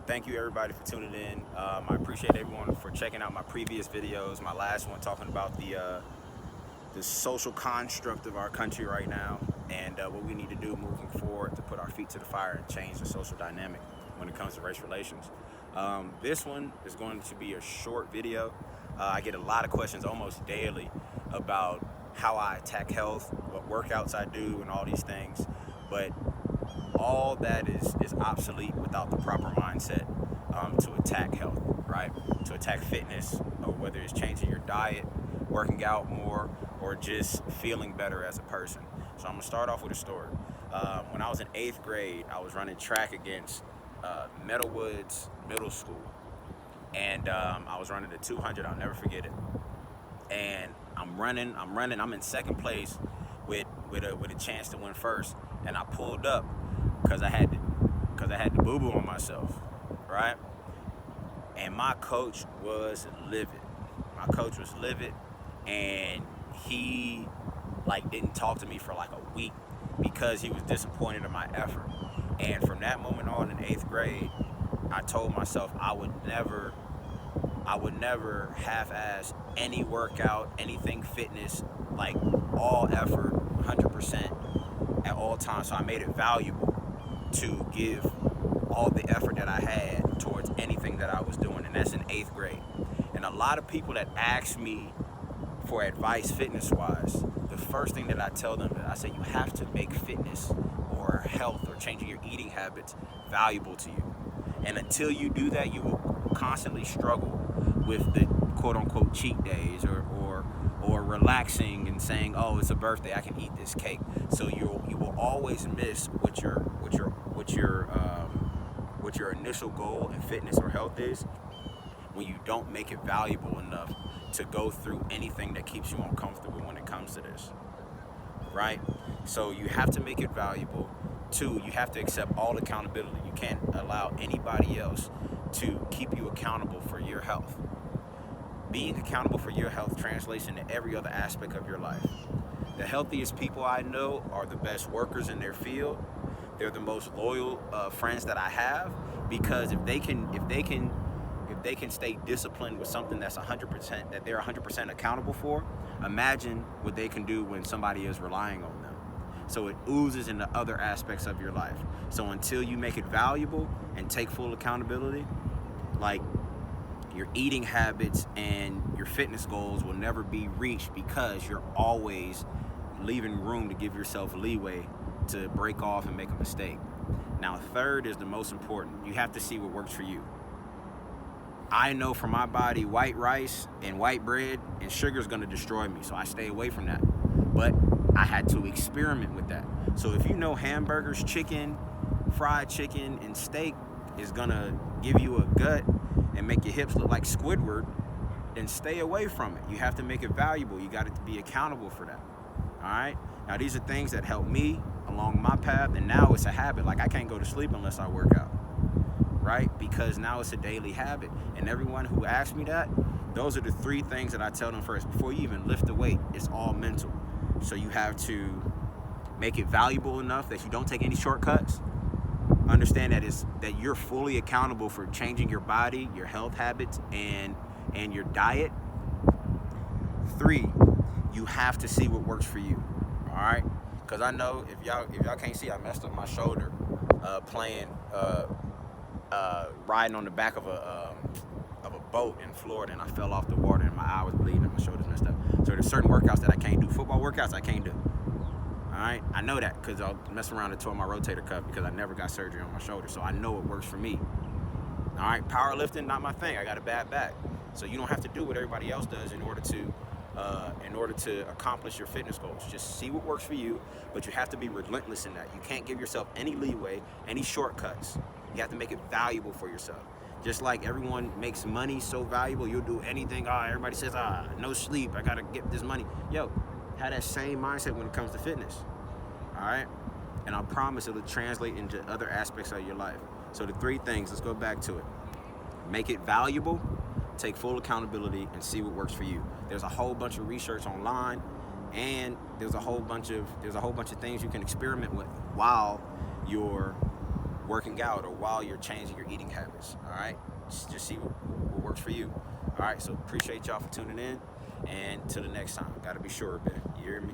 Thank you everybody for tuning in. I appreciate everyone for checking out my previous videos. My last one talking about the social construct of our country right now and what we need to do moving forward to put our feet to the fire and change the social dynamic when it comes to race relations. This one is going to be a short video. I get a lot of questions almost daily about how I attack health, what workouts I do, and all these things. But all that is obsolete without the proper mindset to attack health, right? To attack fitness, or whether it's changing your diet, working out more, or just feeling better as a person. So I'm gonna start off with a story. When I was in 8th grade, I was running track against Meadowwoods Middle School. And I was running the 200, I'll never forget it. And I'm running, I'm in second place with a chance to win first. And I pulled up because I had the boo-boo on myself, right? And my coach was livid. And he didn't talk to me for like a week because he was disappointed in my effort. And from that moment on in 8th grade, I told myself I would never half-ass any workout, anything fitness, like all effort, 100% at all times. So I made it valuable to give all the effort that I had towards anything that I was doing, and that's in 8th grade. And a lot of people that ask me for advice fitness-wise, the first thing that I tell them is I say you have to make fitness or health or changing your eating habits valuable to you. And until you do that, you will constantly struggle with the quote-unquote cheat days or relaxing and saying, oh, it's a birthday, I can eat this cake. So you will always miss what your initial goal in fitness or health is when you don't make it valuable enough to go through anything that keeps you uncomfortable when it comes to this, right? So you have to make it valuable. 2, you have to accept all accountability. You can't allow anybody else to keep you accountable for your health. Being accountable for your health translates into every other aspect of your life. The healthiest people I know are the best workers in their field. They're the most loyal friends that I have, because if they can stay disciplined with something that's 100%, that they're 100% accountable for, imagine what they can do when somebody is relying on them. So it oozes into other aspects of your life. So until you make it valuable and take full accountability, like your eating habits and your fitness goals will never be reached because you're always leaving room to give yourself leeway to break off and make a mistake. Now, 3rd is the most important. You have to see what works for you. I know for my body, white rice and white bread and sugar is going to destroy me, so I stay away from that. But I had to experiment with that. So if you know hamburgers, chicken, fried chicken, and steak is going to give you a gut and make your hips look like Squidward, then stay away from it. You have to make it valuable. You got to be accountable for that. All right? Now, these are things that help me along my path, and now it's a habit. Like, I can't go to sleep unless I work out, right? Because now it's a daily habit. And everyone who asks me that, those are the 3 things that I tell them first. Before you even lift the weight, it's all mental. So you have to make it valuable enough that you don't take any shortcuts. Understand that you're fully accountable for changing your body, your health habits, and your diet. 3, you have to see what works for you. All right? Because I know if y'all can't see, I messed up my shoulder riding on the back of a boat in Florida, and I fell off the water and my eye was bleeding and my shoulder's messed up. So there's certain workouts that I can't do. Football workouts I can't do. All right, I know that because I'll mess around and tore my rotator cuff because I never got surgery on my shoulder, so I know it works for me. All right, powerlifting, not my thing. I got a bad back, so you don't have to do what everybody else does in order to accomplish your fitness goals. Just see what works for you, but you have to be relentless in that. You can't give yourself any leeway, any shortcuts. You have to make it valuable for yourself. Just like everyone makes money so valuable, you'll do anything. Everybody says, no sleep, I gotta get this money. Yo, have that same mindset when it comes to fitness, all right? And I promise it'll translate into other aspects of your life. So the 3 things, let's go back to it. Make it valuable, take full accountability, and see what works for you. There's a whole bunch of research online, and there's a whole bunch of things you can experiment with while you're working working out or while you're changing your eating habits. All right, just see what works for you. All right, so appreciate y'all for tuning in, and till the next time. Gotta be sure, man. You hear me?